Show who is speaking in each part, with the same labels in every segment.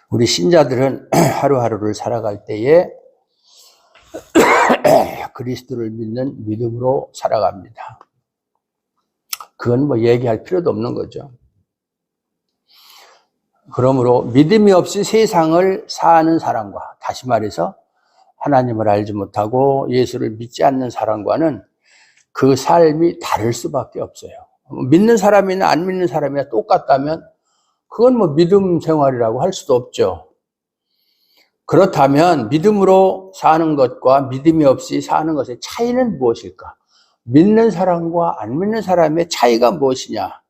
Speaker 1: 우리 신자들은 하루하루를 살아갈 때에 그리스도를 믿는 믿음으로 살아갑니다. 그건 뭐 얘기할 필요도 없는 거죠. 그러므로 믿음이 없이 세상을 사는 사람과, 다시 말해서 하나님을 알지 못하고 예수를 믿지 않는 사람과는 그 삶이 다를 수밖에 없어요. 믿는 사람이나 안 믿는 사람이나 똑같다면 그건 뭐 믿음 생활이라고 할 수도 없죠. 그렇다면 믿음으로 사는 것과 믿음이 없이 사는 것의 차이는 무엇일까? 믿는 사람과 안 믿는 사람의 차이가 무엇이냐?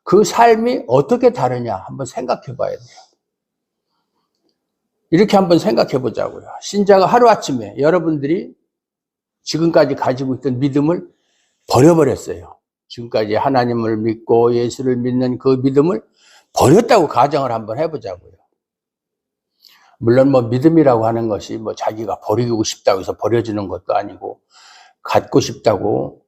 Speaker 1: 그 삶이 어떻게 다르냐? 한번 생각해 봐야 돼요. 이렇게 한번 생각해 보자고요. 신자가 하루아침에 여러분들이 지금까지 가지고 있던 믿음을 버려버렸어요. 지금까지 하나님을 믿고 예수를 믿는 그 믿음을 버렸다고 가정을 한번 해보자고요. 물론 뭐 믿음이라고 하는 것이 뭐 자기가 버리고 싶다고 해서 버려지는 것도 아니고 갖고 싶다고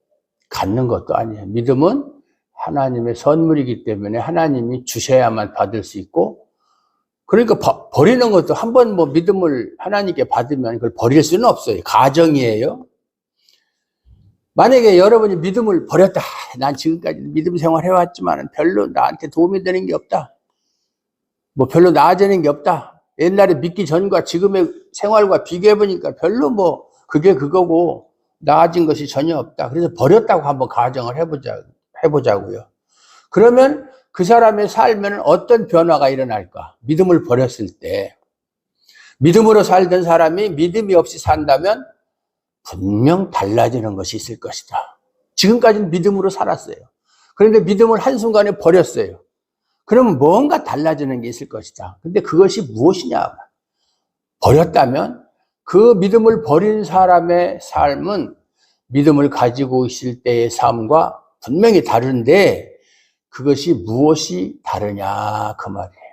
Speaker 1: 갖는 것도 아니에요. 믿음은 하나님의 선물이기 때문에 하나님이 주셔야만 받을 수 있고, 그러니까 버리는 것도 한번 뭐 믿음을 하나님께 받으면 그걸 버릴 수는 없어요. 가정이에요. 만약에 여러분이 믿음을 버렸다. 난 지금까지 믿음 생활 해왔지만 별로 나한테 도움이 되는 게 없다. 뭐 별로 나아지는 게 없다. 옛날에 믿기 전과 지금의 생활과 비교해보니까 별로 뭐 그게 그거고 나아진 것이 전혀 없다. 그래서 버렸다고 한번 가정을 해보자고요. 그러면 그 사람의 삶에는 어떤 변화가 일어날까? 믿음을 버렸을 때. 믿음으로 살던 사람이 믿음이 없이 산다면 분명 달라지는 것이 있을 것이다. 지금까지는 믿음으로 살았어요. 그런데 믿음을 한순간에 버렸어요. 그러면 뭔가 달라지는 게 있을 것이다. 근데 그것이 무엇이냐? 버렸다면 그 믿음을 버린 사람의 삶은 믿음을 가지고 있을 때의 삶과 분명히 다른데 그것이 무엇이 다르냐 그 말이에요.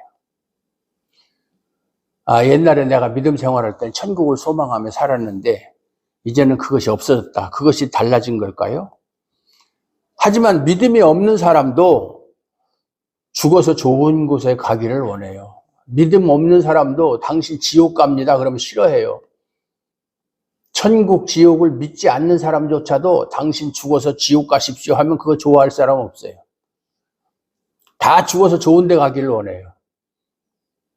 Speaker 1: 옛날에 내가 믿음 생활할 때 천국을 소망하며 살았는데 이제는 그것이 없어졌다. 그것이 달라진 걸까요? 하지만 믿음이 없는 사람도 죽어서 좋은 곳에 가기를 원해요. 믿음 없는 사람도 당신 지옥 갑니다. 그러면 싫어해요. 천국, 지옥을 믿지 않는 사람조차도 당신 죽어서 지옥 가십시오 하면 그거 좋아할 사람 없어요. 다 죽어서 좋은 데 가기를 원해요.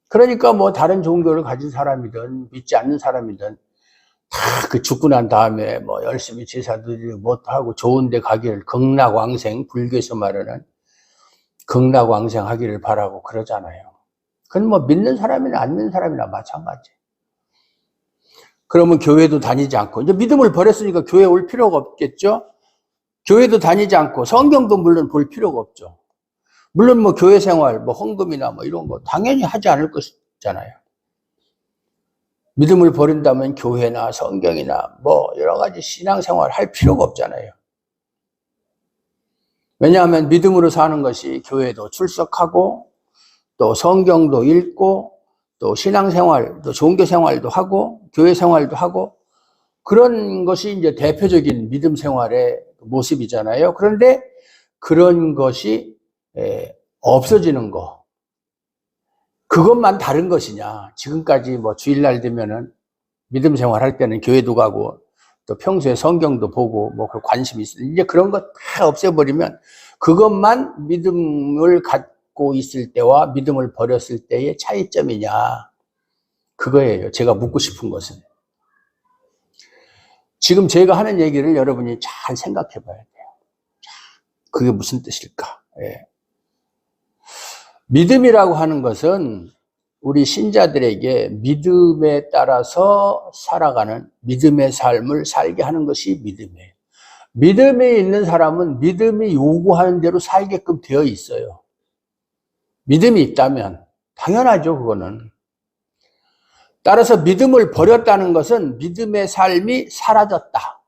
Speaker 1: 그러니까 뭐 다른 종교를 가진 사람이든 믿지 않는 사람이든 다 그 죽고 난 다음에 뭐 열심히 제사 드리고 뭐 하고 좋은 데 가기를, 극락왕생, 불교에서 말하는 극락왕생 하기를 바라고 그러잖아요. 그건 뭐 믿는 사람이나 안 믿는 사람이나 마찬가지. 그러면 교회도 다니지 않고, 이제 믿음을 버렸으니까 교회 올 필요가 없겠죠? 교회도 다니지 않고, 성경도 물론 볼 필요가 없죠. 물론 뭐 교회 생활, 뭐 헌금이나 뭐 이런 거 당연히 하지 않을 것이잖아요. 믿음을 버린다면 교회나 성경이나 뭐 여러 가지 신앙생활 할 필요가 없잖아요. 왜냐하면 믿음으로 사는 것이 교회도 출석하고 또 성경도 읽고 또 신앙생활, 또 종교생활도 하고 교회 생활도 하고 그런 것이 이제 대표적인 믿음 생활의 모습이잖아요. 그런데 그런 것이 없어지는 거, 그것만 다른 것이냐. 지금까지 뭐 주일날 되면은 믿음 생활 할 때는 교회도 가고 또 평소에 성경도 보고 뭐 관심이 있어요. 이제 그런 것 다 없애버리면 그것만 믿음을 갖고 있을 때와 믿음을 버렸을 때의 차이점이냐. 그거예요. 제가 묻고 싶은 것은. 지금 제가 하는 얘기를 여러분이 잘 생각해 봐야 돼요. 그게 무슨 뜻일까? 예. 믿음이라고 하는 것은 우리 신자들에게 믿음에 따라서 살아가는 믿음의 삶을 살게 하는 것이 믿음이에요. 믿음이 있는 사람은 믿음이 요구하는 대로 살게끔 되어 있어요. 믿음이 있다면 당연하죠, 그거는. 따라서 믿음을 버렸다는 것은 믿음의 삶이 사라졌다.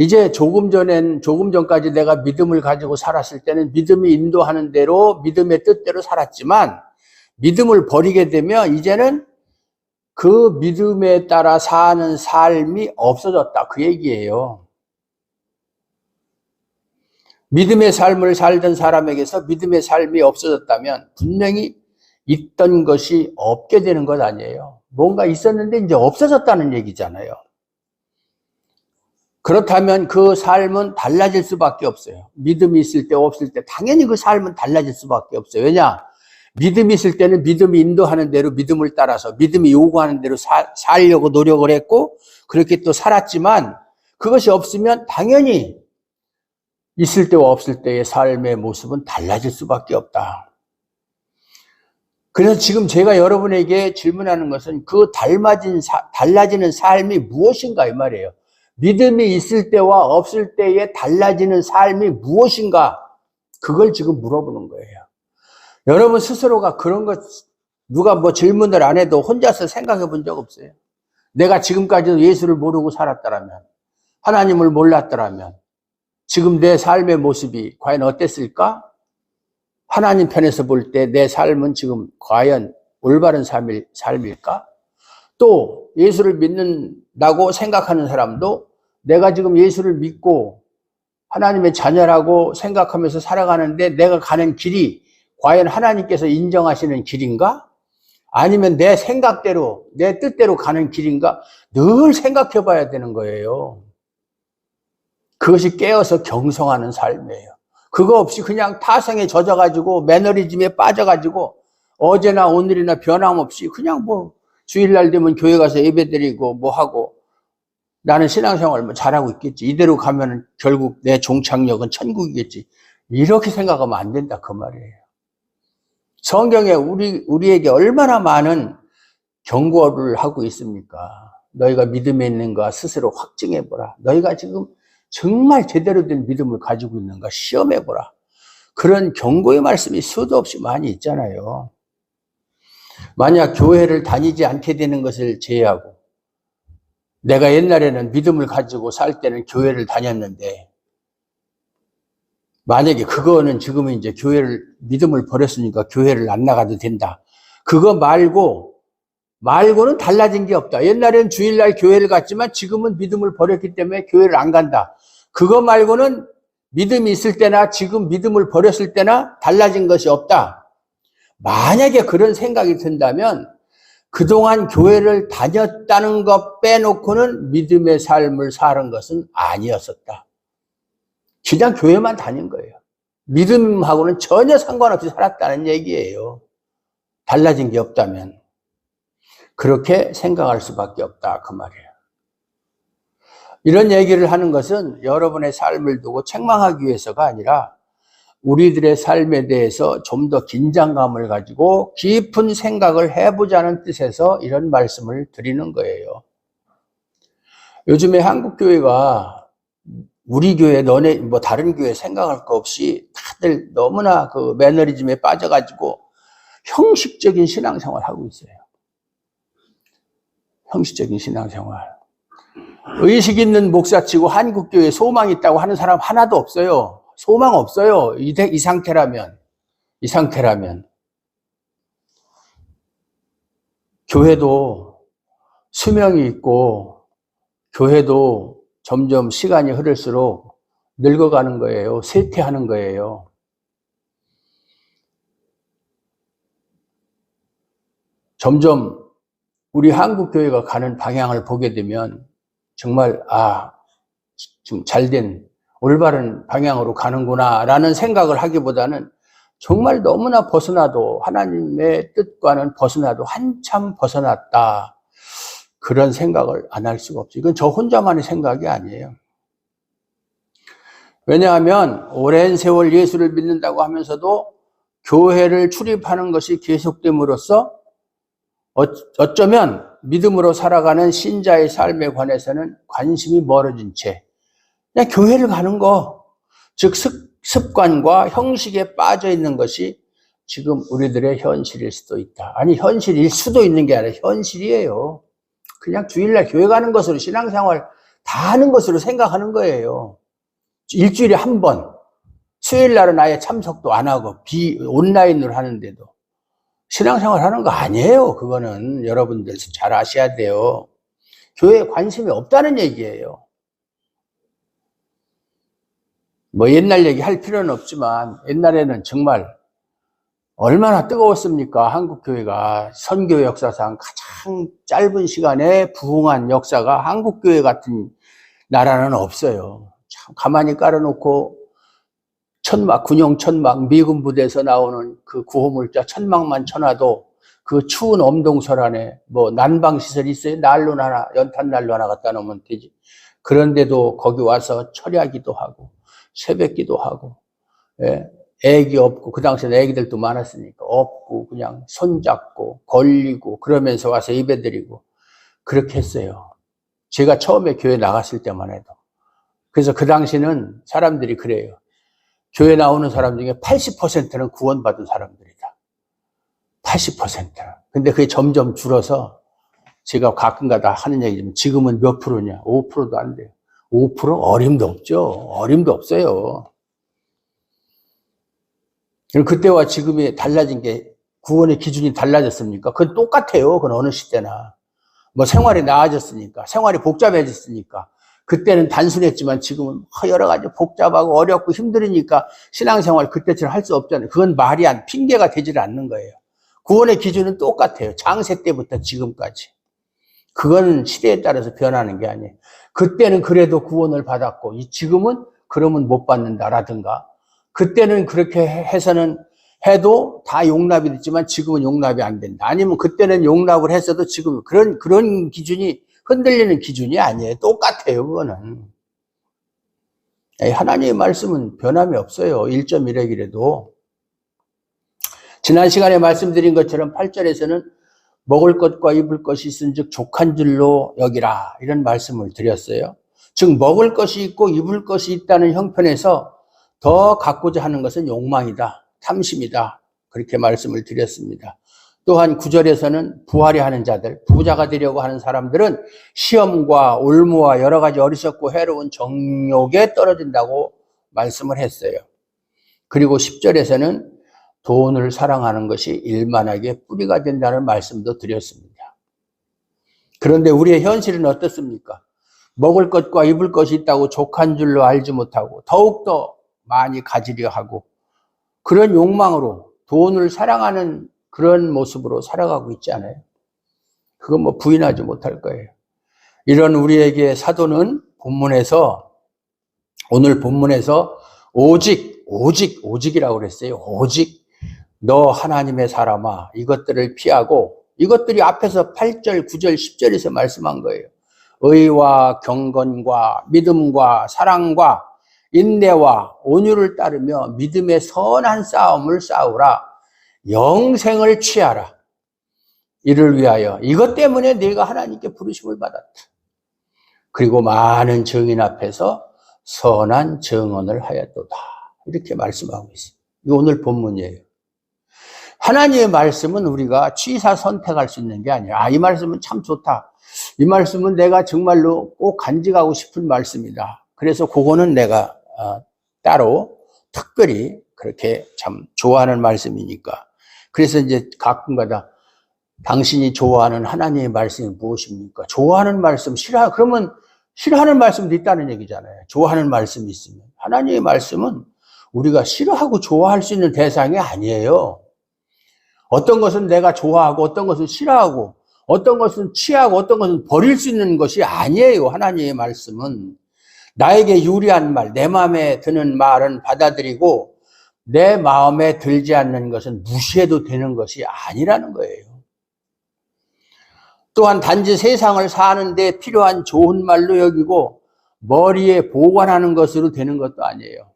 Speaker 1: 이제 조금 전까지 내가 믿음을 가지고 살았을 때는 믿음이 인도하는 대로 믿음의 뜻대로 살았지만 믿음을 버리게 되면 이제는 그 믿음에 따라 사는 삶이 없어졌다. 그 얘기예요. 믿음의 삶을 살던 사람에게서 믿음의 삶이 없어졌다면 분명히 있던 것이 없게 되는 것 아니에요. 뭔가 있었는데 이제 없어졌다는 얘기잖아요. 그렇다면 그 삶은 달라질 수밖에 없어요. 믿음이 있을 때 없을 때 당연히 그 삶은 달라질 수밖에 없어요. 왜냐? 믿음이 있을 때는 믿음이 인도하는 대로 믿음을 따라서 믿음이 요구하는 대로 살려고 노력을 했고 그렇게 또 살았지만 그것이 없으면 당연히 있을 때와 없을 때의 삶의 모습은 달라질 수밖에 없다. 그래서 지금 제가 여러분에게 질문하는 것은 그 달라지는 삶이 무엇인가 이 말이에요. 믿음이 있을 때와 없을 때의 달라지는 삶이 무엇인가 그걸 지금 물어보는 거예요. 여러분 스스로가 그런 것 누가 뭐 질문을 안 해도 혼자서 생각해 본 적 없어요? 내가 지금까지도 예수를 모르고 살았더라면 하나님을 몰랐더라면 지금 내 삶의 모습이 과연 어땠을까? 하나님 편에서 볼 때 내 삶은 지금 과연 올바른 삶일까? 또 예수를 믿는다고 생각하는 사람도 내가 지금 예수를 믿고 하나님의 자녀라고 생각하면서 살아가는데 내가 가는 길이 과연 하나님께서 인정하시는 길인가? 아니면 내 생각대로 내 뜻대로 가는 길인가? 늘 생각해 봐야 되는 거예요. 그것이 깨어서 경성하는 삶이에요. 그거 없이 그냥 타성에 젖어가지고 매너리즘에 빠져가지고 어제나 오늘이나 변함없이 그냥 뭐 주일날 되면 교회 가서 예배드리고 뭐 하고 나는 신앙생활 뭐 잘하고 있겠지. 이대로 가면 결국 내 종착역은 천국이겠지. 이렇게 생각하면 안 된다 그 말이에요. 성경에 우리에게 얼마나 많은 경고를 하고 있습니까? 너희가 믿음에 있는가 스스로 확증해보라. 너희가 지금 정말 제대로 된 믿음을 가지고 있는가 시험해보라. 그런 경고의 말씀이 수도 없이 많이 있잖아요. 만약 교회를 다니지 않게 되는 것을 제외하고 내가 옛날에는 믿음을 가지고 살 때는 교회를 다녔는데 만약에 그거는 지금은 이제 믿음을 버렸으니까 교회를 안 나가도 된다. 그거 말고는 달라진 게 없다. 옛날에는 주일날 교회를 갔지만 지금은 믿음을 버렸기 때문에 교회를 안 간다. 그거 말고는 믿음이 있을 때나 지금 믿음을 버렸을 때나 달라진 것이 없다. 만약에 그런 생각이 든다면 그동안 교회를 다녔다는 것 빼놓고는 믿음의 삶을 사는 것은 아니었었다. 그냥 교회만 다닌 거예요. 믿음하고는 전혀 상관없이 살았다는 얘기예요. 달라진 게 없다면. 그렇게 생각할 수밖에 없다 그 말이에요. 이런 얘기를 하는 것은 여러분의 삶을 두고 책망하기 위해서가 아니라 우리들의 삶에 대해서 좀 더 긴장감을 가지고 깊은 생각을 해보자는 뜻에서 이런 말씀을 드리는 거예요. 요즘에 한국교회가 우리 교회 너네 뭐 다른 교회 생각할 거 없이 다들 너무나 그 매너리즘에 빠져가지고 형식적인 신앙생활 하고 있어요. 형식적인 신앙생활. 의식 있는 목사치고 한국교회에 소망이 있다고 하는 사람 하나도 없어요. 소망 없어요. 이 상태라면. 교회도 수명이 있고 교회도 점점 시간이 흐를수록 늙어가는 거예요. 쇠퇴하는 거예요. 점점 우리 한국교회가 가는 방향을 보게 되면 정말 좀 잘된 올바른 방향으로 가는구나 라는 생각을 하기보다는 정말 너무나 벗어나도 하나님의 뜻과는 벗어나도 한참 벗어났다. 그런 생각을 안 할 수가 없죠. 이건 저 혼자만의 생각이 아니에요. 왜냐하면 오랜 세월 예수를 믿는다고 하면서도 교회를 출입하는 것이 계속됨으로써 어쩌면 믿음으로 살아가는 신자의 삶에 관해서는 관심이 멀어진 채 그냥 교회를 가는 거, 즉 습관과 형식에 빠져 있는 것이 지금 우리들의 현실일 수도 있다. 아니 현실일 수도 있는 게 아니라 현실이에요. 그냥 주일날 교회 가는 것으로 신앙생활 다 하는 것으로 생각하는 거예요. 일주일에 한 번, 수요일날은 아예 참석도 안 하고 온라인으로 하는데도 신앙생활 하는 거 아니에요. 그거는 여러분들 잘 아셔야 돼요. 교회에 관심이 없다는 얘기예요. 뭐 옛날 얘기 할 필요는 없지만 옛날에는 정말 얼마나 뜨거웠습니까? 한국교회가 선교 역사상 가장 짧은 시간에 부흥한 역사가 한국교회 같은 나라는 없어요. 참 가만히 깔아놓고 군용 천막, 미군 부대에서 나오는 그 구호물자 천막만 쳐놔도 그 추운 엄동설 안에 뭐 난방시설이 있어요? 난로 하나, 연탄 난로 하나 갖다 놓으면 되지. 그런데도 거기 와서 철야기도 하고 새벽기도 하고, 예? 애기 없고, 그 당시에는 애기들도 많았으니까 없고 그냥 손잡고 걸리고 그러면서 와서 예배드리고 그렇게 했어요. 제가 처음에 교회 나갔을 때만 해도. 그래서 그 당시는 사람들이 그래요. 교회 나오는 사람 중에 80%는 구원받은 사람들이다. 80%. 근데 그게 점점 줄어서 제가 가끔가다 하는 얘기지만 지금은 몇 프로냐? 5%도 안 돼요. 5%? 어림도 없죠. 어림도 없어요. 그때와 지금이 달라진 게 구원의 기준이 달라졌습니까? 그건 똑같아요. 그건 어느 시대나. 뭐 생활이 나아졌으니까, 생활이 복잡해졌으니까. 그때는 단순했지만 지금은 여러 가지 복잡하고 어렵고 힘들으니까 신앙생활 그때처럼 할 수 없잖아요. 그건 말이 핑계가 되질 않는 거예요. 구원의 기준은 똑같아요. 창세 때부터 지금까지. 그건 시대에 따라서 변하는 게 아니에요. 그때는 그래도 구원을 받았고 지금은 그러면 못 받는다라든가, 그때는 그렇게 해서는 해도 다 용납이 됐지만 지금은 용납이 안 된다. 아니면 그때는 용납을 했어도 지금 그런 기준이 흔들리는 기준이 아니에요. 똑같아요, 그거는. 하나님의 말씀은 변함이 없어요. 1.1핵이라도. 지난 시간에 말씀드린 것처럼 8절에서는 먹을 것과 입을 것이 있은즉 족한 줄로 여기라, 이런 말씀을 드렸어요. 즉 먹을 것이 있고 입을 것이 있다는 형편에서 더 갖고자 하는 것은 욕망이다, 탐심이다, 그렇게 말씀을 드렸습니다. 또한 9절에서는 부하려 하는 자들, 부자가 되려고 하는 사람들은 시험과 올무와 여러 가지 어리석고 해로운 정욕에 떨어진다고 말씀을 했어요. 그리고 10절에서는 돈을 사랑하는 것이 일만하게 뿌리가 된다는 말씀도 드렸습니다. 그런데 우리의 현실은 어떻습니까? 먹을 것과 입을 것이 있다고 족한 줄로 알지 못하고 더욱더 많이 가지려 하고 그런 욕망으로 돈을 사랑하는 그런 모습으로 살아가고 있지 않아요? 그건 뭐 부인하지 못할 거예요. 이런 우리에게 사도는 오늘 본문에서 오직이라고 그랬어요. 오직 너 하나님의 사람아, 이것들을 피하고, 이것들이 앞에서 8절, 9절, 10절에서 말씀한 거예요. 의와 경건과 믿음과 사랑과 인내와 온유를 따르며 믿음의 선한 싸움을 싸우라. 영생을 취하라. 이를 위하여 이것 때문에 내가 하나님께 부르심을 받았다. 그리고 많은 증인 앞에서 선한 증언을 하였도다. 이렇게 말씀하고 있어요. 이거 오늘 본문이에요. 하나님의 말씀은 우리가 취사 선택할 수 있는 게 아니에요. 이 말씀은 참 좋다. 이 말씀은 내가 정말로 꼭 간직하고 싶은 말씀이다. 그래서 그거는 내가 따로 특별히 그렇게 참 좋아하는 말씀이니까. 그래서 이제 가끔가다 당신이 좋아하는 하나님의 말씀이 무엇입니까? 좋아하는 말씀, 그러면 싫어하는 말씀도 있다는 얘기잖아요. 좋아하는 말씀이 있으면. 하나님의 말씀은 우리가 싫어하고 좋아할 수 있는 대상이 아니에요. 어떤 것은 내가 좋아하고 어떤 것은 싫어하고 어떤 것은 취하고 어떤 것은 버릴 수 있는 것이 아니에요. 하나님의 말씀은 나에게 유리한 말, 내 마음에 드는 말은 받아들이고 내 마음에 들지 않는 것은 무시해도 되는 것이 아니라는 거예요. 또한 단지 세상을 사는데 필요한 좋은 말로 여기고 머리에 보관하는 것으로 되는 것도 아니에요.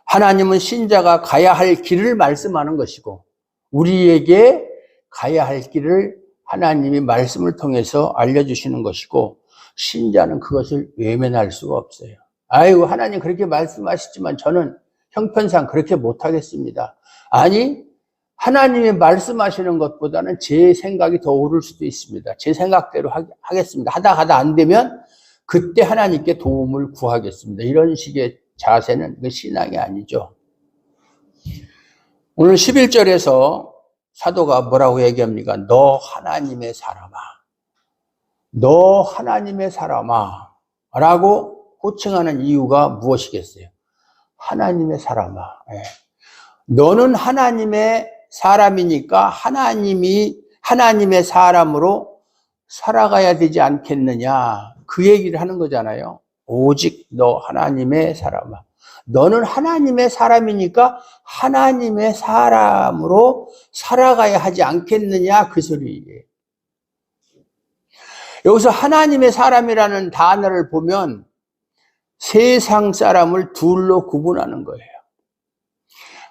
Speaker 1: 하나님은 신자가 가야 할 길을 말씀하는 것이고 우리에게 가야 할 길을 하나님이 말씀을 통해서 알려주시는 것이고 신자는 그것을 외면할 수가 없어요. 아이고 하나님 그렇게 말씀하시지만 저는 형편상 그렇게 못하겠습니다. 아니 하나님이 말씀하시는 것보다는 제 생각이 더 옳을 수도 있습니다. 제 생각대로 하겠습니다. 하다 안 되면 그때 하나님께 도움을 구하겠습니다. 이런 식의 자세는 신앙이 아니죠. 오늘 11절에서 사도가 뭐라고 얘기합니까? 너 하나님의 사람아. 너 하나님의 사람아. 라고 호칭하는 이유가 무엇이겠어요? 하나님의 사람아. 너는 하나님의 사람이니까 하나님의 사람으로 살아가야 되지 않겠느냐. 그 얘기를 하는 거잖아요. 오직 너 하나님의 사람아. 너는 하나님의 사람이니까 하나님의 사람으로 살아가야 하지 않겠느냐. 그 소리예요. 여기서 하나님의 사람이라는 단어를 보면 세상 사람을 둘로 구분하는 거예요.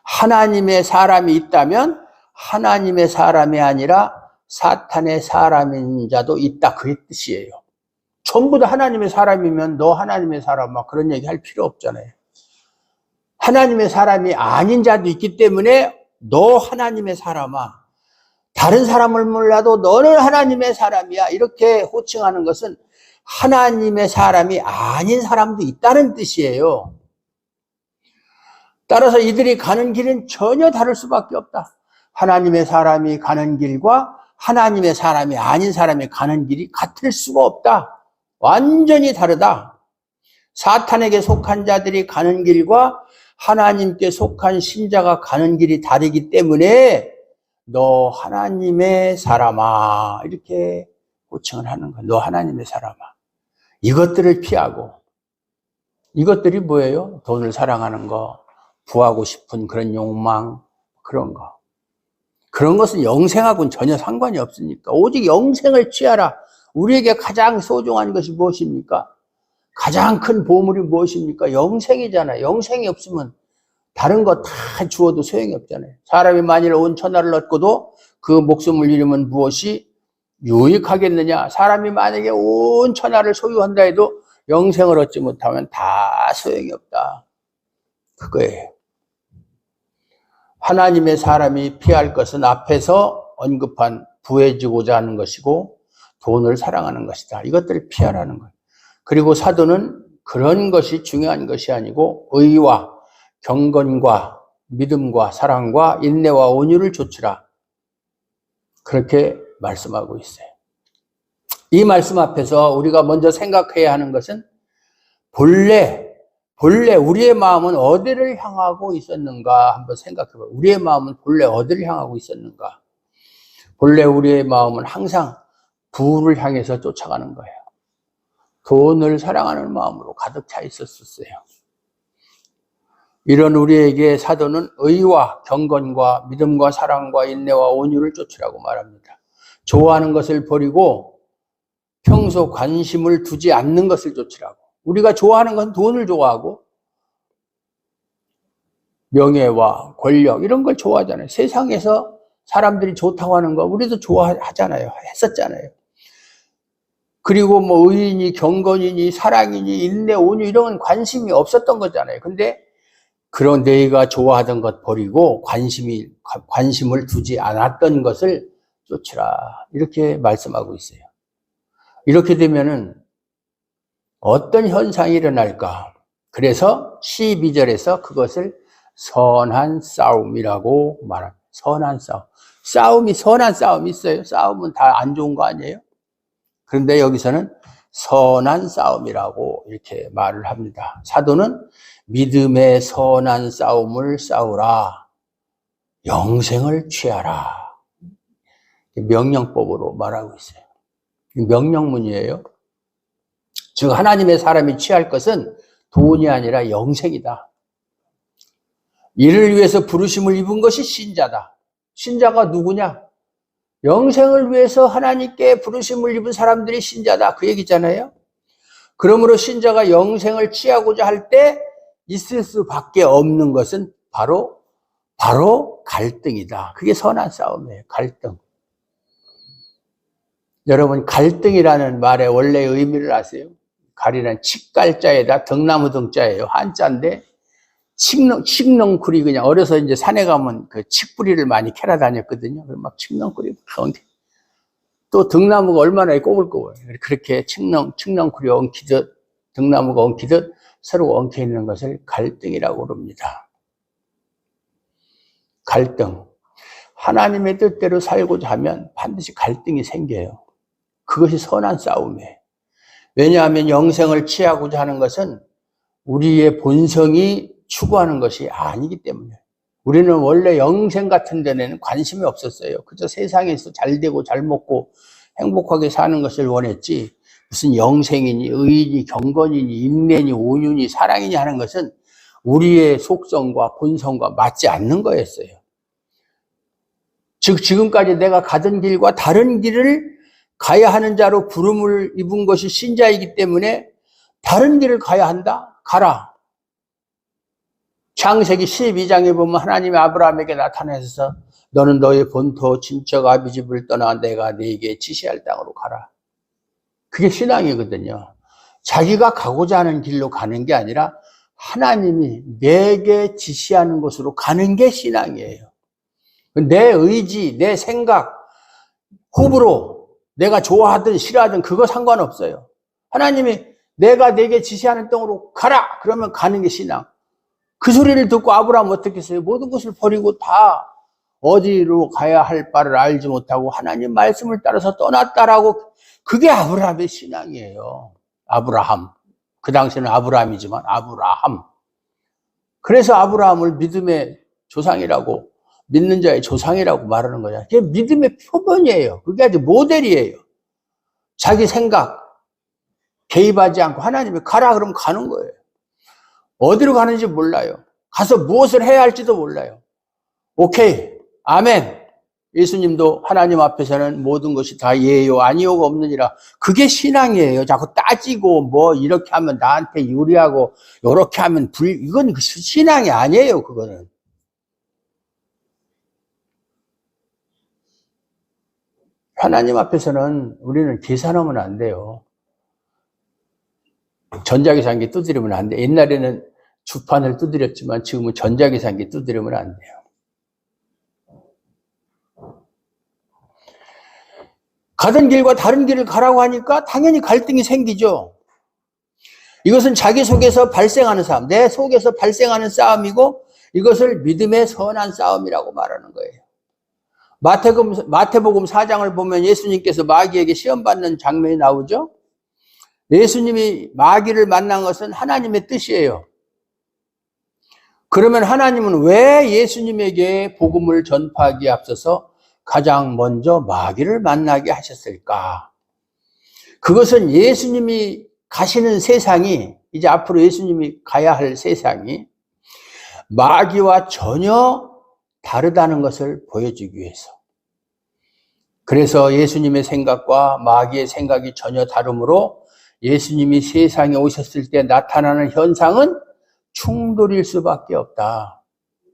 Speaker 1: 하나님의 사람이 있다면 하나님의 사람이 아니라 사탄의 사람인 자도 있다. 그게 뜻이에요. 전부 다 하나님의 사람이면 너 하나님의 사람아 그런 얘기 할 필요 없잖아요. 하나님의 사람이 아닌 자도 있기 때문에 너 하나님의 사람아. 다른 사람을 몰라도 너는 하나님의 사람이야. 이렇게 호칭하는 것은 하나님의 사람이 아닌 사람도 있다는 뜻이에요. 따라서 이들이 가는 길은 전혀 다를 수밖에 없다. 하나님의 사람이 가는 길과 하나님의 사람이 아닌 사람이 가는 길이 같을 수가 없다. 완전히 다르다. 사탄에게 속한 자들이 가는 길과 하나님께 속한 신자가 가는 길이 다르기 때문에 너 하나님의 사람아 이렇게 호칭을 하는 거야. 너 하나님의 사람아. 이것들을 피하고 이것들이 뭐예요? 돈을 사랑하는 거, 부하고 싶은 그런 욕망, 그런 거. 그런 것은 영생하고는 전혀 상관이 없으니까 오직 영생을 취하라. 우리에게 가장 소중한 것이 무엇입니까? 가장 큰 보물이 무엇입니까? 영생이잖아요. 영생이 없으면 다른 거 다 주어도 소용이 없잖아요. 사람이 만일 온 천하를 얻고도 그 목숨을 잃으면 무엇이 유익하겠느냐? 사람이 만약에 온 천하를 소유한다 해도 영생을 얻지 못하면 다 소용이 없다. 그거예요. 하나님의 사람이 피할 것은 앞에서 언급한 부해지고자 하는 것이고 돈을 사랑하는 것이다. 이것들을 피하라는 거예요. 그리고 사도는 그런 것이 중요한 것이 아니고 의와 경건과 믿음과 사랑과 인내와 온유를 조치라. 그렇게 말씀하고 있어요. 이 말씀 앞에서 우리가 먼저 생각해야 하는 것은 본래 우리의 마음은 어디를 향하고 있었는가 한번 생각해 봐요. 우리의 마음은 본래 어디를 향하고 있었는가? 본래 우리의 마음은 항상 부를 향해서 쫓아가는 거예요. 돈을 사랑하는 마음으로 가득 차 있었어요. 이런 우리에게 사도는 의와 경건과 믿음과 사랑과 인내와 온유를 쫓으라고 말합니다. 좋아하는 것을 버리고 평소 관심을 두지 않는 것을 쫓으라고. 우리가 좋아하는 건 돈을 좋아하고 명예와 권력 이런 걸 좋아하잖아요. 세상에서 사람들이 좋다고 하는 거 우리도 좋아하잖아요. 했었잖아요. 그리고 뭐 의인이 경건이니 사랑이니 인내 온유 이런 건 관심이 없었던 거잖아요. 근데 그런 내가 좋아하던 것 버리고 관심을 두지 않았던 것을 쫓으라. 이렇게 말씀하고 있어요. 이렇게 되면은 어떤 현상이 일어날까? 그래서 12절에서 그것을 선한 싸움이라고 말합니다. 선한 싸움. 선한 싸움이 있어요. 싸움은 다 안 좋은 거 아니에요? 그런데 여기서는 선한 싸움이라고 이렇게 말을 합니다. 사도는 믿음의 선한 싸움을 싸우라. 영생을 취하라. 명령법으로 말하고 있어요. 명령문이에요. 즉 하나님의 사람이 취할 것은 돈이 아니라 영생이다. 이를 위해서 부르심을 입은 것이 신자다. 신자가 누구냐? 영생을 위해서 하나님께 부르심을 입은 사람들이 신자다. 그 얘기잖아요. 그러므로 신자가 영생을 취하고자 할 때 있을 수밖에 없는 것은 바로 갈등이다. 그게 선한 싸움이에요. 갈등. 여러분 갈등이라는 말의 원래 의미를 아세요? 갈이란 칡갈자에다 등나무 등자예요. 한자인데 칡넝쿨이 그냥 어려서 이제 산에 가면 그 칡뿌리를 많이 캐러 다녔거든요. 막 칡넝쿨이 또 등나무가 얼마나 꼬불꼬불 그렇게 칡넝쿨이 엉키듯 등나무가 엉키듯 서로 엉켜 있는 것을 갈등이라고 그럽니다. 갈등. 하나님의 뜻대로 살고자 하면 반드시 갈등이 생겨요. 그것이 선한 싸움이에요. 왜냐하면 영생을 취하고자 하는 것은 우리의 본성이 추구하는 것이 아니기 때문에 우리는 원래 영생 같은 데는 관심이 없었어요. 그저 세상에서 잘 되고 잘 먹고 행복하게 사는 것을 원했지, 무슨 영생이니 의인이 경건이니 인내니 온유니 사랑이니 하는 것은 우리의 속성과 본성과 맞지 않는 거였어요. 즉 지금까지 내가 가던 길과 다른 길을 가야 하는 자로 부름을 입은 것이 신자이기 때문에 다른 길을 가야 한다? 가라. 창세기 12장에 보면 하나님이 아브라함에게 나타나셔서 너는 너의 본토 친척 아비집을 떠나 내가 네게 지시할 땅으로 가라. 그게 신앙이거든요. 자기가 가고자 하는 길로 가는 게 아니라 하나님이 내게 지시하는 곳으로 가는 게 신앙이에요. 내 의지, 내 생각, 호불호, 내가 좋아하든 싫어하든 그거 상관없어요. 하나님이 내가 내게 지시하는 땅으로 가라! 그러면 가는 게 신앙. 그 소리를 듣고 아브라함은 어떻게 했어요? 모든 것을 버리고 다 어디로 가야 할 바를 알지 못하고 하나님 말씀을 따라서 떠났다라고. 그게 아브라함의 신앙이에요. 아브라함. 그 당시에는 아브라함이지만 아브라함. 그래서 아브라함을 믿음의 조상이라고, 믿는 자의 조상이라고 말하는 거잖아요. 그게 믿음의 표본이에요. 그게 아주 모델이에요. 자기 생각 개입하지 않고 하나님이 가라 그러면 가는 거예요. 어디로 가는지 몰라요. 가서 무엇을 해야 할지도 몰라요. 오케이, 아멘. 예수님도 하나님 앞에서는 모든 것이 다 예요 아니요가 없느니라. 그게 신앙이에요. 자꾸 따지고 뭐 이렇게 하면 나한테 유리하고 이렇게 하면 이건 신앙이 아니에요. 그거는. 하나님 앞에서는 우리는 계산하면 안 돼요. 전자계산기 두드리면 안 돼. 옛날에는 주판을 두드렸지만 지금은 전자계산기 두드리면 안 돼요. 가던 길과 다른 길을 가라고 하니까 당연히 갈등이 생기죠. 이것은 자기 속에서 발생하는 싸움, 내 속에서 발생하는 싸움이고 이것을 믿음의 선한 싸움이라고 말하는 거예요. 마태복음 4장을 보면 예수님께서 마귀에게 시험받는 장면이 나오죠. 예수님이 마귀를 만난 것은 하나님의 뜻이에요. 그러면 하나님은 왜 예수님에게 복음을 전파하기에 앞서서 가장 먼저 마귀를 만나게 하셨을까? 그것은 예수님이 가시는 세상이, 이제 앞으로 예수님이 가야 할 세상이 마귀와 전혀 다르다는 것을 보여주기 위해서. 그래서 예수님의 생각과 마귀의 생각이 전혀 다르므로 예수님이 세상에 오셨을 때 나타나는 현상은 충돌일 수밖에 없다.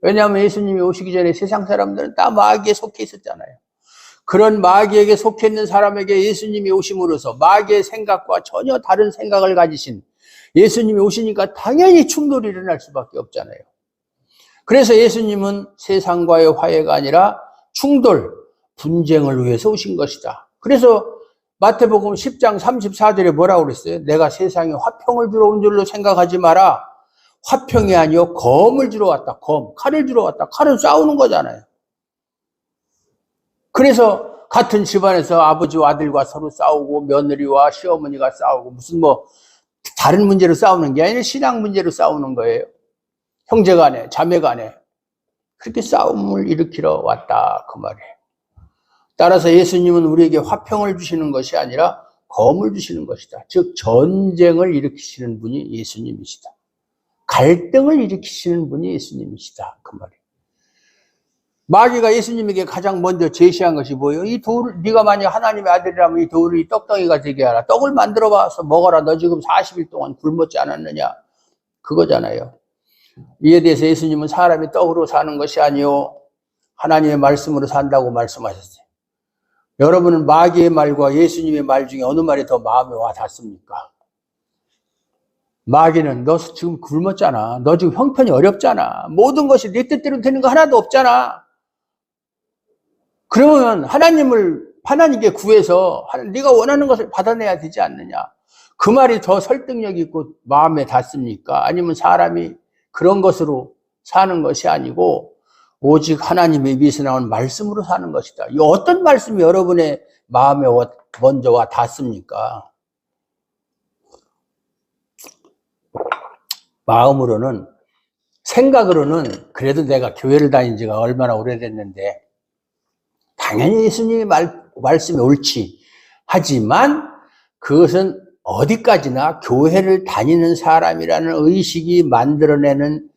Speaker 1: 왜냐하면 예수님이 오시기 전에 세상 사람들은 다 마귀에 속해 있었잖아요. 그런 마귀에게 속해 있는 사람에게 예수님이 오심으로써 마귀의 생각과 전혀 다른 생각을 가지신 예수님이 오시니까 당연히 충돌이 일어날 수밖에 없잖아요. 그래서 예수님은 세상과의 화해가 아니라 충돌, 분쟁을 위해서 오신 것이다. 그래서 마태복음 10장 34절에 뭐라고 그랬어요? 내가 세상에 화평을 주러 온 줄로 생각하지 마라. 화평이 아니요 검을 주러 왔다. 검, 칼을 주러 왔다. 칼은 싸우는 거잖아요. 그래서 같은 집안에서 아버지와 아들과 서로 싸우고 며느리와 시어머니가 싸우고 무슨 뭐 다른 문제로 싸우는 게 아니라 신앙 문제로 싸우는 거예요. 형제간에, 자매간에 그렇게 싸움을 일으키러 왔다 그 말이에요. 따라서 예수님은 우리에게 화평을 주시는 것이 아니라 검을 주시는 것이다. 즉 전쟁을 일으키시는 분이 예수님이시다. 갈등을 일으키시는 분이 예수님이시다 그 말이에요. 마귀가 예수님에게 가장 먼저 제시한 것이 뭐예요? 이 돌을, 네가 만약 하나님의 아들이라면 이 돌을 떡덩이가 되게 하라. 떡을 만들어 봐서 먹어라. 너 지금 40일 동안 굶었지 않았느냐? 그거잖아요. 이에 대해서 예수님은 사람이 떡으로 사는 것이 아니요 하나님의 말씀으로 산다고 말씀하셨어요. 여러분은 마귀의 말과 예수님의 말 중에 어느 말이 더 마음에 와 닿습니까? 마귀는 너 지금 굶었잖아. 너 지금 형편이 어렵잖아. 모든 것이 네 뜻대로 되는 거 하나도 없잖아. 그러면 하나님께 구해서 네가 원하는 것을 받아내야 되지 않느냐. 그 말이 더 설득력 있고 마음에 닿습니까? 아니면 사람이 그런 것으로 사는 것이 아니고 오직 하나님의 입에서 나온 말씀으로 사는 것이다. 이 어떤 말씀이 여러분의 마음에 먼저 와 닿습니까? 마음으로는 생각으로는 그래도 내가 교회를 다닌 지가 얼마나 오래됐는데 당연히 예수님의 말씀이 옳지. 하지만 그것은 어디까지나 교회를 다니는 사람이라는 의식이 만들어내는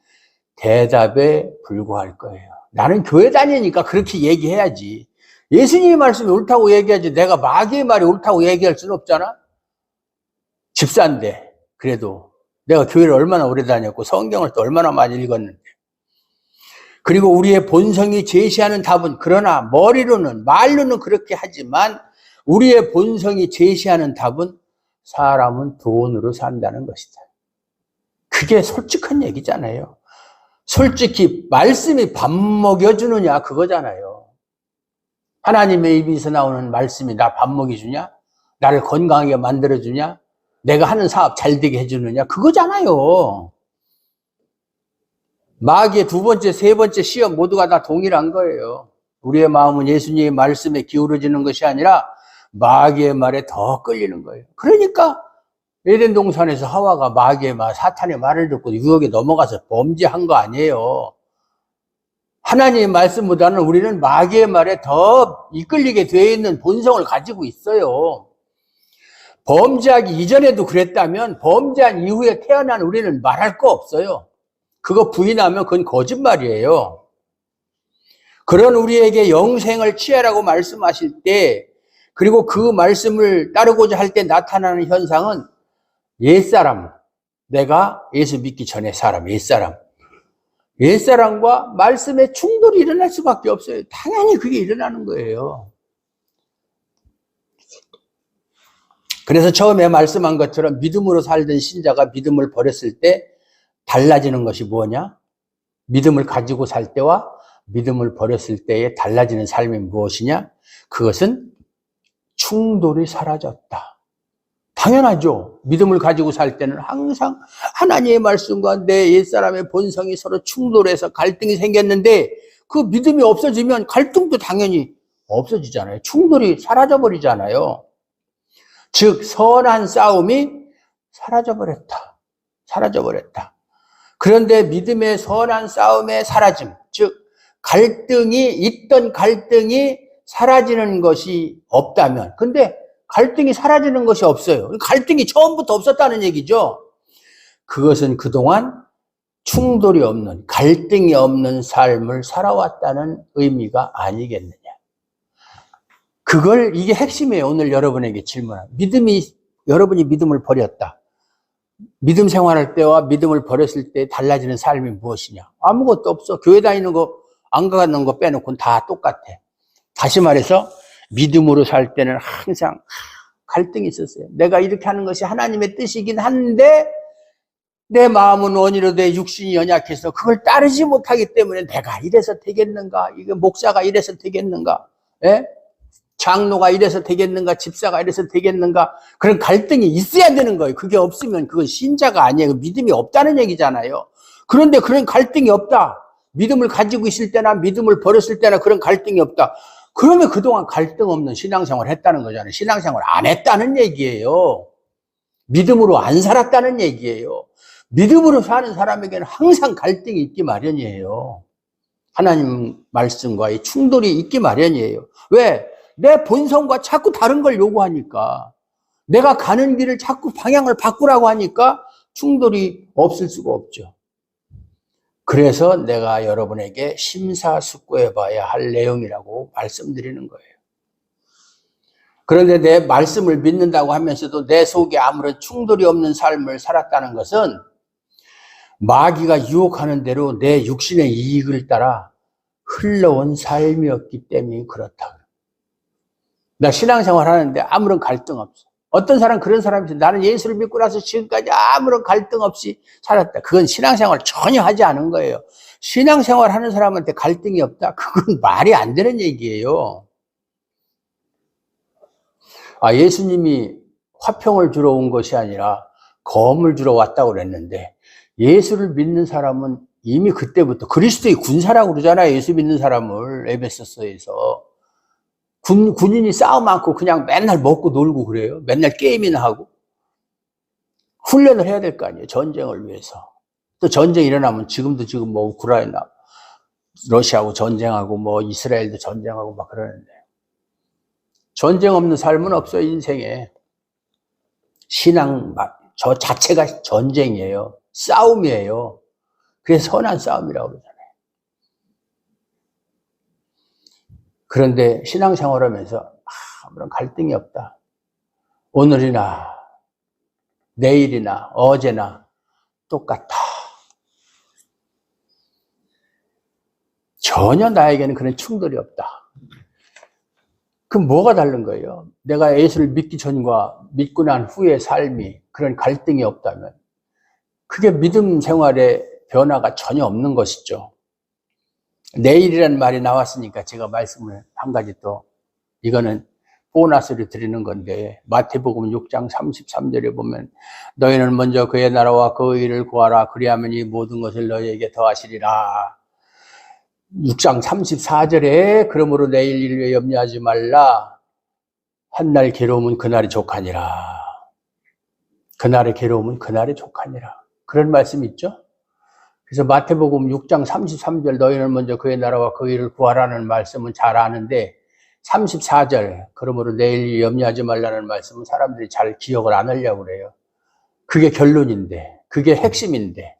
Speaker 1: 대답에 불과할 거예요. 나는 교회 다니니까 그렇게 얘기해야지. 예수님의 말씀이 옳다고 얘기하지 내가 마귀의 말이 옳다고 얘기할 수는 없잖아. 집사인데 그래도 내가 교회를 얼마나 오래 다녔고 성경을 또 얼마나 많이 읽었는데. 그리고 우리의 본성이 제시하는 답은 그러나 머리로는 말로는 그렇게 하지만 우리의 본성이 제시하는 답은 사람은 돈으로 산다는 것이다. 그게 솔직한 얘기잖아요. 솔직히 말씀이 밥 먹여주느냐 그거잖아요. 하나님의 입에서 나오는 말씀이 나 밥 먹여주냐? 나를 건강하게 만들어주냐? 내가 하는 사업 잘 되게 해주느냐? 그거잖아요. 마귀의 두 번째, 세 번째 시험 모두가 다 동일한 거예요. 우리의 마음은 예수님의 말씀에 기울어지는 것이 아니라 마귀의 말에 더 끌리는 거예요. 그러니까 에덴 동산에서 하와가 마귀의 말, 사탄의 말을 듣고 유혹에 넘어가서 범죄한 거 아니에요. 하나님의 말씀보다는 우리는 마귀의 말에 더 이끌리게 되어 있는 본성을 가지고 있어요. 범죄하기 이전에도 그랬다면 범죄한 이후에 태어난 우리는 말할 거 없어요. 그거 부인하면 그건 거짓말이에요. 그런 우리에게 영생을 취하라고 말씀하실 때, 그리고 그 말씀을 따르고자 할 때 나타나는 현상은 옛사람, 내가 예수 믿기 전에 사람, 옛사람과 말씀의 충돌이 일어날 수밖에 없어요. 당연히 그게 일어나는 거예요. 그래서 처음에 말씀한 것처럼 믿음으로 살던 신자가 믿음을 버렸을 때 달라지는 것이 뭐냐? 믿음을 가지고 살 때와 믿음을 버렸을 때에 달라지는 삶이 무엇이냐? 그것은 충돌이 사라졌다. 당연하죠. 믿음을 가지고 살 때는 항상 하나님의 말씀과 내 옛사람의 본성이 서로 충돌해서 갈등이 생겼는데 그 믿음이 없어지면 갈등도 당연히 없어지잖아요. 충돌이 사라져버리잖아요. 즉 선한 싸움이 사라져버렸다. 그런데 믿음의 선한 싸움의 사라짐, 즉 갈등이 있던 갈등이 사라지는 것이 없다면, 근데 갈등이 사라지는 것이 없어요. 갈등이 처음부터 없었다는 얘기죠. 그것은 그동안 충돌이 없는, 갈등이 없는 삶을 살아왔다는 의미가 아니겠느냐. 이게 핵심이에요. 오늘 여러분에게 질문한. 여러분이 믿음을 버렸다. 믿음 생활할 때와 믿음을 버렸을 때 달라지는 삶이 무엇이냐? 아무것도 없어. 교회 다니는 거, 안 가는 거 빼놓고는 다 똑같아. 다시 말해서 믿음으로 살 때는 항상 갈등이 있었어요. 내가 이렇게 하는 것이 하나님의 뜻이긴 한데 내 마음은 원이로 내 육신이 연약해서 그걸 따르지 못하기 때문에 내가 이래서 되겠는가? 이게 목사가 이래서 되겠는가? 예? 장로가 이래서 되겠는가? 집사가 이래서 되겠는가? 그런 갈등이 있어야 되는 거예요. 그게 없으면 그건 신자가 아니에요. 믿음이 없다는 얘기잖아요. 그런데 그런 갈등이 없다. 믿음을 가지고 있을 때나 믿음을 버렸을 때나 그런 갈등이 없다. 그러면 그동안 갈등 없는 신앙생활을 했다는 거잖아요. 신앙생활 안 했다는 얘기예요. 믿음으로 안 살았다는 얘기예요. 믿음으로 사는 사람에게는 항상 갈등이 있기 마련이에요. 하나님 말씀과의 충돌이 있기 마련이에요. 왜? 내 본성과 자꾸 다른 걸 요구하니까. 내가 가는 길을 자꾸 방향을 바꾸라고 하니까 충돌이 없을 수가 없죠. 그래서 내가 여러분에게 심사숙고해 봐야 할 내용이라고 말씀드리는 거예요. 그런데 내 말씀을 믿는다고 하면서도 내 속에 아무런 충돌이 없는 삶을 살았다는 것은 마귀가 유혹하는 대로 내 육신의 이익을 따라 흘러온 삶이었기 때문에 그렇다. 나 신앙생활 하는데 아무런 갈등 없어. 어떤 사람 그런 사람이 있어. 나는 예수를 믿고 나서 지금까지 아무런 갈등 없이 살았다. 그건 신앙생활 전혀 하지 않은 거예요. 신앙생활 하는 사람한테 갈등이 없다? 그건 말이 안 되는 얘기예요. 예수님이 화평을 주러 온 것이 아니라 검을 주러 왔다고 그랬는데 예수를 믿는 사람은 이미 그때부터 그리스도의 군사라고 그러잖아요. 예수 믿는 사람을 에베소서에서. 군인이 싸움 않고 그냥 맨날 먹고 놀고 그래요. 맨날 게임이나 하고. 훈련을 해야 될 거 아니에요. 전쟁을 위해서. 또 전쟁이 일어나면 지금도 지금 뭐 우크라이나 러시아하고 전쟁하고 뭐 이스라엘도 전쟁하고 막 그러는데 전쟁 없는 삶은 없어요. 인생에 신앙 저 자체가 전쟁이에요. 싸움이에요. 그래서 선한 싸움이라고 그러잖아요. 그런데 신앙생활하면서 아무런 갈등이 없다. 오늘이나 내일이나 어제나 똑같다. 전혀 나에게는 그런 충돌이 없다. 그럼 뭐가 다른 거예요? 내가 예수를 믿기 전과 믿고 난 후의 삶이 그런 갈등이 없다면 그게 믿음 생활의 변화가 전혀 없는 것이죠. 내일이라는 말이 나왔으니까 제가 말씀을 한 가지 또 이거는 보너스를 드리는 건데 마태복음 6장 33절에 보면 너희는 먼저 그의 나라와 그 의를 구하라 그리하면 이 모든 것을 너희에게 더하시리라. 6장 34절에 그러므로 내일 일을 염려하지 말라. 한날 괴로움은 그날이 족하니라. 그날의 괴로움은 그날이 족하니라. 그런 말씀이 있죠. 그래서 마태복음 6장 33절 너희는 먼저 그의 나라와 그 의를 구하라는 말씀은 잘 아는데 34절 그러므로 내일 염려하지 말라는 말씀은 사람들이 잘 기억을 안 하려고 그래요. 그게 결론인데 그게 핵심인데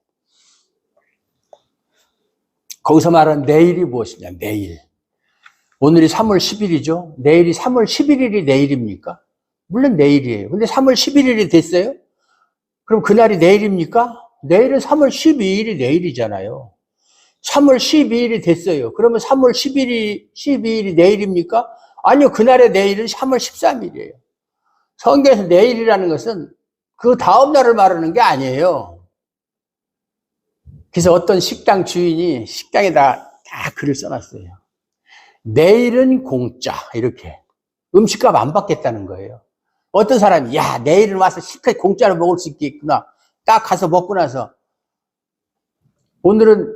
Speaker 1: 거기서 말하는 내일이 무엇이냐. 내일. 오늘이 3월 10일이죠. 내일이 3월 11일이 내일입니까? 물론 내일이에요. 근데 3월 11일이 됐어요? 그럼 그날이 내일입니까? 내일은 3월 12일이 내일이잖아요. 3월 12일이 됐어요. 그러면 3월 12일이 내일입니까? 아니요. 그날의 내일은 3월 13일이에요. 성경에서 내일이라는 것은 그 다음 날을 말하는 게 아니에요. 그래서 어떤 식당 주인이 식당에다 다 글을 써놨어요. 내일은 공짜 이렇게. 음식값 안 받겠다는 거예요. 어떤 사람이 야 내일은 와서 실컷 공짜로 먹을 수 있겠구나. 딱 가서 먹고 나서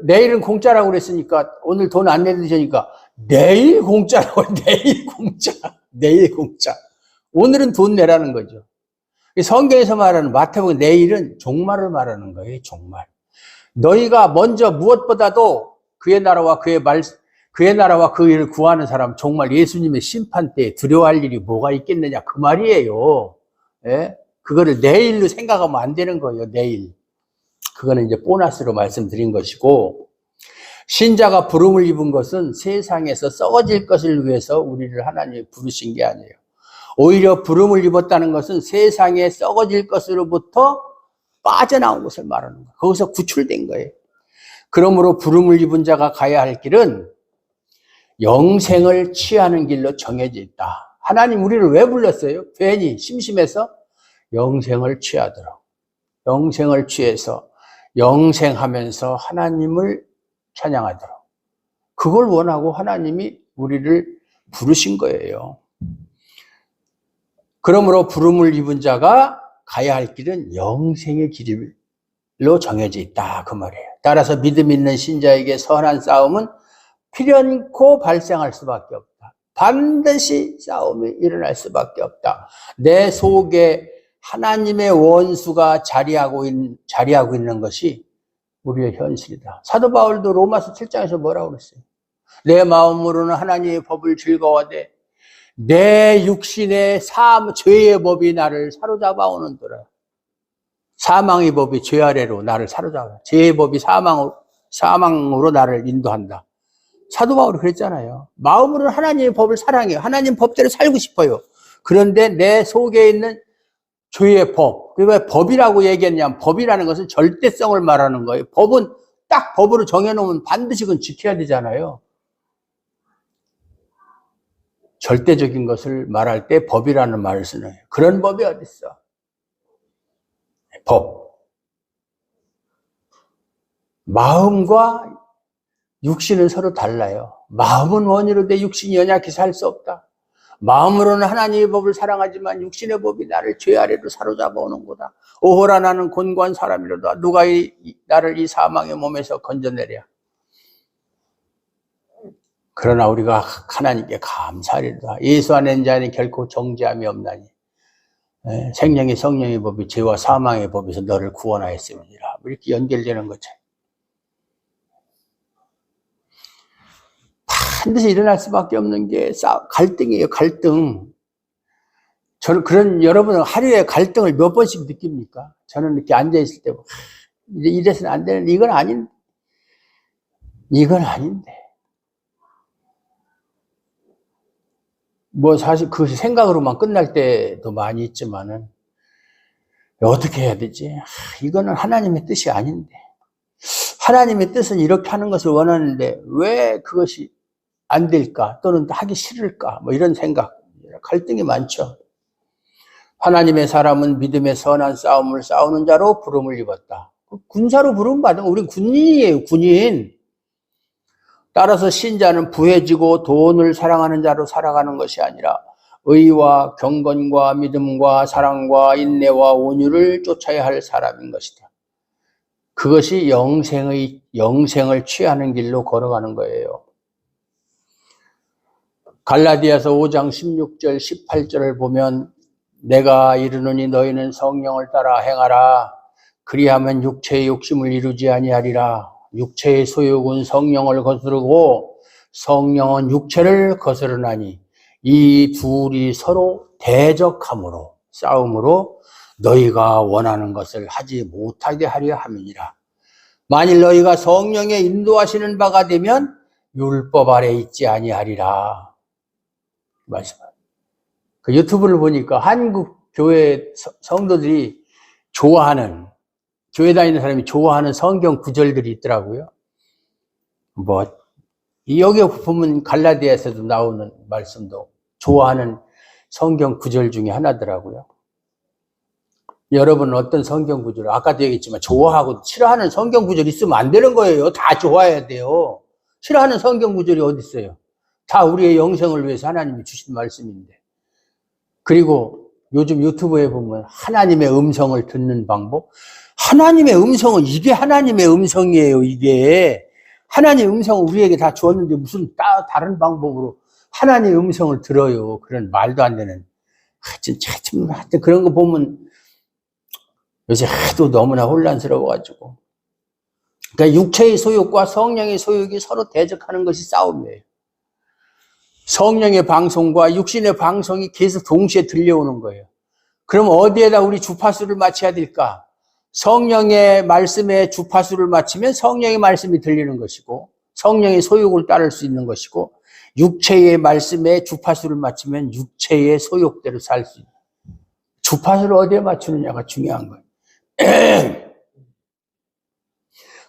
Speaker 1: 내일은 공짜라고 그랬으니까 오늘 돈 안 내드리니까 내일 공짜라고 내일 공짜. 내일 공짜. 오늘은 돈 내라는 거죠. 성경에서 말하는 마태복음 내일은 종말을 말하는 거예요. 종말. 너희가 먼저 무엇보다도 그의 나라와 그 일을 구하는 사람 정말 예수님의 심판 때 두려워할 일이 뭐가 있겠느냐 그 말이에요. 예? 그거를 내일로 생각하면 안 되는 거예요. 내일. 그거는 이제 보너스로 말씀드린 것이고 신자가 부름을 입은 것은 세상에서 썩어질 것을 위해서 우리를 하나님이 부르신 게 아니에요. 오히려 부름을 입었다는 것은 세상에 썩어질 것으로부터 빠져나온 것을 말하는 거예요. 거기서 구출된 거예요. 그러므로 부름을 입은 자가 가야 할 길은 영생을 취하는 길로 정해져 있다. 하나님 우리를 왜 불렀어요? 괜히 심심해서 영생을 취하도록. 영생을 취해서 영생하면서 하나님을 찬양하도록. 그걸 원하고 하나님이 우리를 부르신 거예요. 그러므로 부름을 입은 자가 가야 할 길은 영생의 길로 정해져 있다. 그 말이에요. 따라서 믿음 있는 신자에게 선한 싸움은 필연코 발생할 수밖에 없다. 반드시 싸움이 일어날 수밖에 없다. 내 속에 하나님의 원수가 자리하고 있는 것이 우리의 현실이다. 사도 바울도 로마서 7장에서 뭐라고 그랬어요? 내 마음으로는 하나님의 법을 즐거워하되 내 육신의 죄의 법이 나를 사로잡아 오는도라. 사망의 법이 죄 아래로 나를 사로잡아. 죄의 법이 사망으로 나를 인도한다. 사도 바울이 그랬잖아요. 마음으로는 하나님의 법을 사랑해요. 하나님 법대로 살고 싶어요. 그런데 내 속에 있는 죄의 법. 왜 법이라고 얘기했냐면 법이라는 것은 절대성을 말하는 거예요. 법은 딱 법으로 정해놓으면 반드시 그건 지켜야 되잖아요. 절대적인 것을 말할 때 법이라는 말을 쓰는 거예요. 그런 법이 어디 있어? 법. 마음과 육신은 서로 달라요. 마음은 원이로 돼 육신이 연약해서 할 수 없다. 마음으로는 하나님의 법을 사랑하지만 육신의 법이 나를 죄 아래로 사로잡아 오는 거다. 오호라 나는 곤고한 사람이로다. 누가 나를 이 사망의 몸에서 건져내랴. 그러나 우리가 하나님께 감사하리로다. 예수 안에 있는 자는 결코 정죄함이 없나니 생명의 성령의 법이 죄와 사망의 법에서 너를 구원하였음이니라. 뭐 이렇게 연결되는 거죠. 반드시 일어날 수밖에 없는 게 갈등이에요. 갈등. 저는 여러분은 하루에 갈등을 몇 번씩 느낍니까? 저는 이렇게 앉아있을 때 이래서는 안 되는데 이건 아닌데 뭐 사실 그 생각으로만 끝날 때도 많이 있지만은 어떻게 해야 되지? 이거는 하나님의 뜻이 아닌데 하나님의 뜻은 이렇게 하는 것을 원하는데 왜 그것이 안 될까? 또는 하기 싫을까? 뭐 이런 생각, 갈등이 많죠. 하나님의 사람은 믿음의 선한 싸움을 싸우는 자로 부름을 입었다. 군사로 부름 받은 거, 우린 군인이에요, 군인. 따라서 신자는 부해지고 돈을 사랑하는 자로 살아가는 것이 아니라 의와 경건과 믿음과 사랑과 인내와 온유를 쫓아야 할 사람인 것이다. 그것이 영생을 취하는 길로 걸어가는 거예요. 갈라디아서 5장 16절 18절을 보면 내가 이르노니 너희는 성령을 따라 행하라. 그리하면 육체의 욕심을 이루지 아니하리라. 육체의 소욕은 성령을 거스르고 성령은 육체를 거스르나니 이 둘이 서로 대적함으로 싸움으로 너희가 원하는 것을 하지 못하게 하려 함이니라. 만일 너희가 성령의 인도하시는 바가 되면 율법 아래 있지 아니하리라. 말씀합니다. 그 유튜브를 보니까 한국 교회 성도들이 좋아하는, 교회 다니는 사람이 좋아하는 성경 구절들이 있더라고요. 뭐 여기 보면 갈라디아에서도 나오는 말씀도 좋아하는 성경 구절 중에 하나더라고요. 여러분은 어떤 성경 구절, 아까도 얘기했지만 좋아하고 싫어하는 성경 구절 있으면 안 되는 거예요. 다 좋아해야 돼요. 싫어하는 성경 구절이 어디 있어요? 다 우리의 영생을 위해서 하나님이 주신 말씀인데. 그리고 요즘 유튜브에 보면 하나님의 음성을 듣는 방법. 하나님의 음성은 이게 하나님의 음성이에요. 이게 하나님의 음성을 우리에게 다 주었는데 무슨 다른 방법으로 하나님의 음성을 들어요. 그런 말도 안 되는. 하여튼 그런 거 보면 요새 하도 너무나 혼란스러워가지고. 그러니까 육체의 소욕과 성령의 소욕이 서로 대적하는 것이 싸움이에요. 성령의 방송과 육신의 방송이 계속 동시에 들려오는 거예요. 그럼 어디에다 우리 주파수를 맞춰야 될까? 성령의 말씀에 주파수를 맞추면 성령의 말씀이 들리는 것이고 성령의 소욕을 따를 수 있는 것이고 육체의 말씀에 주파수를 맞추면 육체의 소욕대로 살 수 있는 주파수를 어디에 맞추느냐가 중요한 거예요.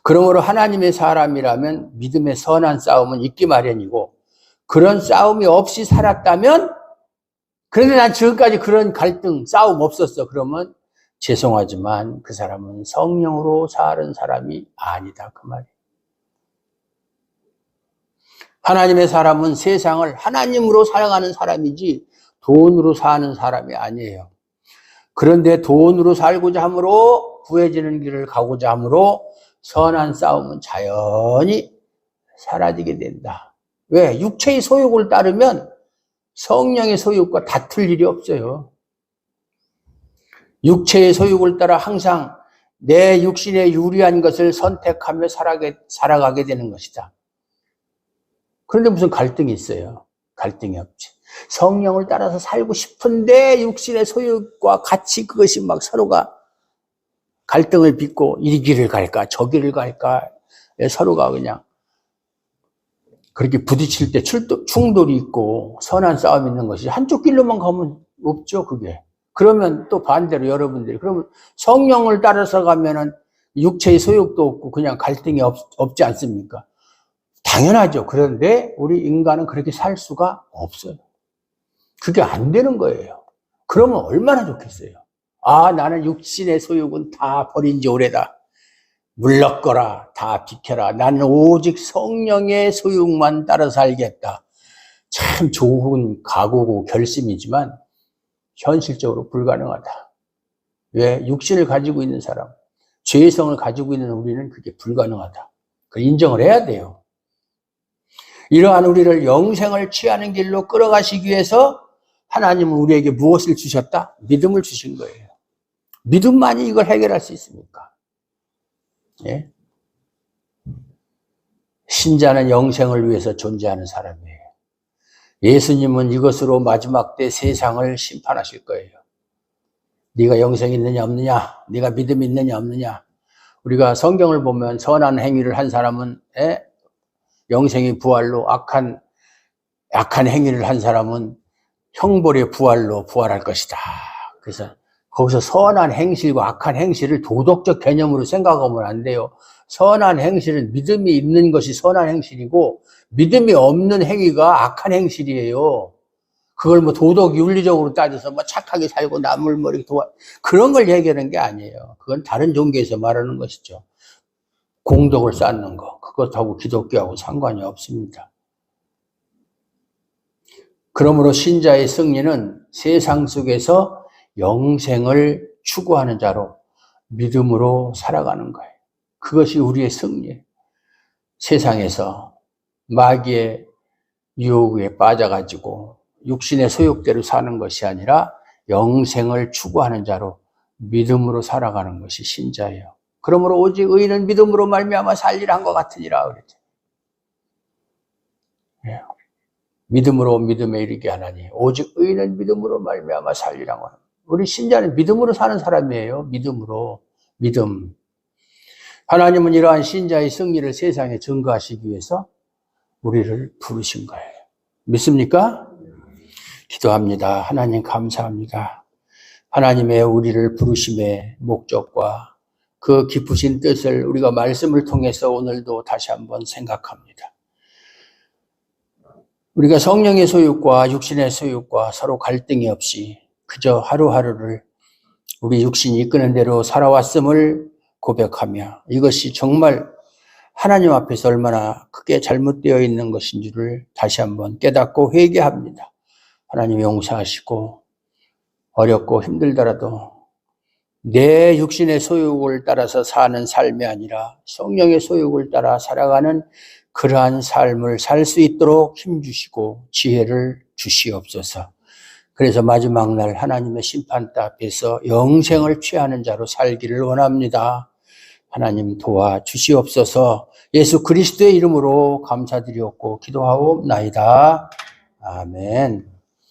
Speaker 1: 그러므로 하나님의 사람이라면 믿음의 선한 싸움은 있기 마련이고 그런 싸움이 없이 살았다면 그런데 난 지금까지 그런 갈등, 싸움 없었어. 그러면 죄송하지만 그 사람은 성령으로 사는 사람이 아니다. 그 말이에요. 하나님의 사람은 세상을 하나님으로 살아가는 사람이지 돈으로 사는 사람이 아니에요. 그런데 돈으로 살고자 함으로 부해지는 길을 가고자 함으로 선한 싸움은 자연히 사라지게 된다. 왜? 육체의 소욕을 따르면 성령의 소욕과 다툴 일이 없어요. 육체의 소욕을 따라 항상 내 육신에 유리한 것을 선택하며 살아가게 되는 것이다. 그런데 무슨 갈등이 있어요? 갈등이 없지. 성령을 따라서 살고 싶은데 육신의 소욕과 같이 그것이 막 서로가 갈등을 빚고 이 길을 갈까 저 길을 갈까 서로가 그냥 그렇게 부딪힐 때 충돌이 있고 선한 싸움이 있는 것이 한쪽 길로만 가면 없죠. 그게. 그러면 또 반대로 여러분들이 그러면 성령을 따라서 가면은 육체의 소욕도 없고 그냥 갈등이 없지 않습니까? 당연하죠. 그런데 우리 인간은 그렇게 살 수가 없어요. 그게 안 되는 거예요. 그러면 얼마나 좋겠어요. 아, 나는 육신의 소욕은 다 버린 지 오래다. 물러거라, 다 비켜라. 나는 오직 성령의 소욕만 따라 살겠다. 참 좋은 각오고 결심이지만 현실적으로 불가능하다. 왜? 육신을 가지고 있는 사람, 죄성을 가지고 있는 우리는 그게 불가능하다. 그걸 인정을 해야 돼요. 이러한 우리를 영생을 취하는 길로 끌어가시기 위해서 하나님은 우리에게 무엇을 주셨다? 믿음을 주신 거예요. 믿음만이 이걸 해결할 수 있습니까? 예? 신자는 영생을 위해서 존재하는 사람이에요. 예수님은 이것으로 마지막 때 세상을 심판하실 거예요. 네가 영생이 있느냐 없느냐, 네가 믿음이 있느냐 없느냐. 우리가 성경을 보면 선한 행위를 한 사람은 영생의 부활로, 악한 행위를 한 사람은 형벌의 부활로 부활할 것이다. 그래서 거기서 선한 행실과 악한 행실을 도덕적 개념으로 생각하면 안 돼요. 선한 행실은 믿음이 있는 것이 선한 행실이고, 믿음이 없는 행위가 악한 행실이에요. 그걸 뭐 도덕 윤리적으로 따져서 뭐 착하게 살고 남을 뭐 이렇게 그런 걸 얘기하는 게 아니에요. 그건 다른 종교에서 말하는 것이죠. 공덕을 쌓는 거. 그것하고 기독교하고 상관이 없습니다. 그러므로 신자의 승리는 세상 속에서 영생을 추구하는 자로 믿음으로 살아가는 거예요. 그것이 우리의 승리예요. 세상에서 마귀의 유혹에 빠져가지고 육신의 소욕대로 사는 것이 아니라 영생을 추구하는 자로 믿음으로 살아가는 것이 신자예요. 그러므로 오직 의인은 믿음으로 말미암아 살리라 한 것 같으니라 그랬죠. 예. 믿음으로 믿음에 이르게 하나니 오직 의인은 믿음으로 말미암아 살리라. 우리 신자는 믿음으로 사는 사람이에요. 믿음으로. 믿음. 하나님은 이러한 신자의 승리를 세상에 증거하시기 위해서 우리를 부르신 거예요. 믿습니까? 기도합니다. 하나님 감사합니다. 하나님의 우리를 부르심의 목적과 그 깊으신 뜻을 우리가 말씀을 통해서 오늘도 다시 한번 생각합니다. 우리가 성령의 소유과 육신의 소유과 서로 갈등이 없이 그저 하루하루를 우리 육신이 이끄는 대로 살아왔음을 고백하며 이것이 정말 하나님 앞에서 얼마나 크게 잘못되어 있는 것인지를 다시 한번 깨닫고 회개합니다. 하나님 용서하시고 어렵고 힘들더라도 내 육신의 소욕을 따라서 사는 삶이 아니라 성령의 소욕을 따라 살아가는 그러한 삶을 살 수 있도록 힘주시고 지혜를 주시옵소서. 그래서 마지막 날 하나님의 심판대 앞에서 영생을 취하는 자로 살기를 원합니다. 하나님 도와주시옵소서. 예수 그리스도의 이름으로 감사드리옵고 기도하옵나이다. 아멘.